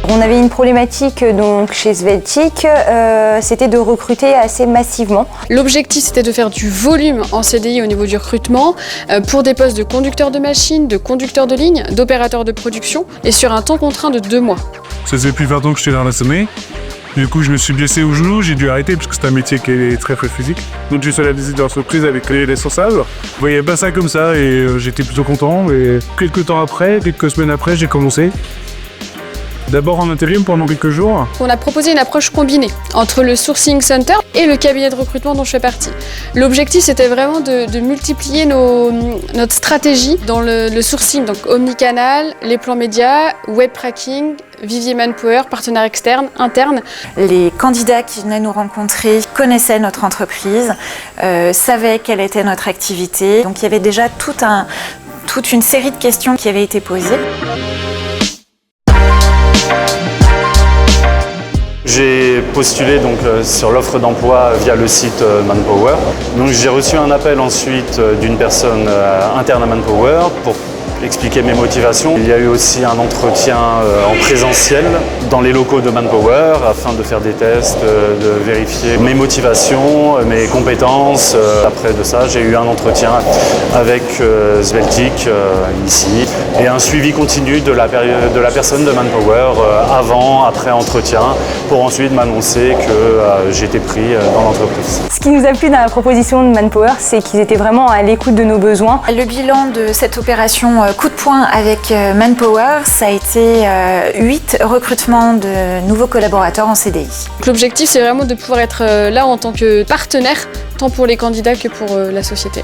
On avait une problématique donc chez Sveltic, c'était de recruter assez massivement. L'objectif c'était de faire du volume en CDI au niveau du recrutement pour des postes de conducteur de machine, de conducteur de ligne, d'opérateur de production et sur un temps contraint de 2 mois. Ça faisait plus 20 ans que j'étais dans la sommeil. Du coup, je me suis blessé au genou, j'ai dû arrêter parce que c'est un métier qui est très physique. Donc, j'ai fait la visite de l'entreprise avec les responsables. Je voyais pas ça comme ça et j'étais plutôt content. Et quelques semaines après, j'ai commencé. D'abord en intérim pendant quelques jours. On a proposé une approche combinée entre le sourcing center et le cabinet de recrutement dont je fais partie. L'objectif c'était vraiment de multiplier notre stratégie dans le sourcing, donc omnicanal, les plans médias, web tracking, vivier manpower, partenaires externes, internes. Les candidats qui venaient nous rencontrer connaissaient notre entreprise, savaient quelle était notre activité. Donc il y avait déjà toute une série de questions qui avaient été posées. J'ai postulé donc sur l'offre d'emploi via le site Manpower. Donc j'ai reçu un appel ensuite d'une personne interne à Manpower pour expliquer mes motivations. Il y a eu aussi un entretien en présentiel dans les locaux de Manpower afin de faire des tests, de vérifier mes motivations, mes compétences. Après de ça, j'ai eu un entretien avec Sveltic ici et un suivi continu de la personne de Manpower avant, après entretien pour ensuite m'annoncer que j'étais pris dans l'entreprise. Ce qui nous a plu dans la proposition de Manpower, c'est qu'ils étaient vraiment à l'écoute de nos besoins. Le bilan de cette opération coup de poing avec Manpower, ça a été 8 recrutements de nouveaux collaborateurs en CDI. L'objectif c'est vraiment de pouvoir être là en tant que partenaire, tant pour les candidats que pour la société.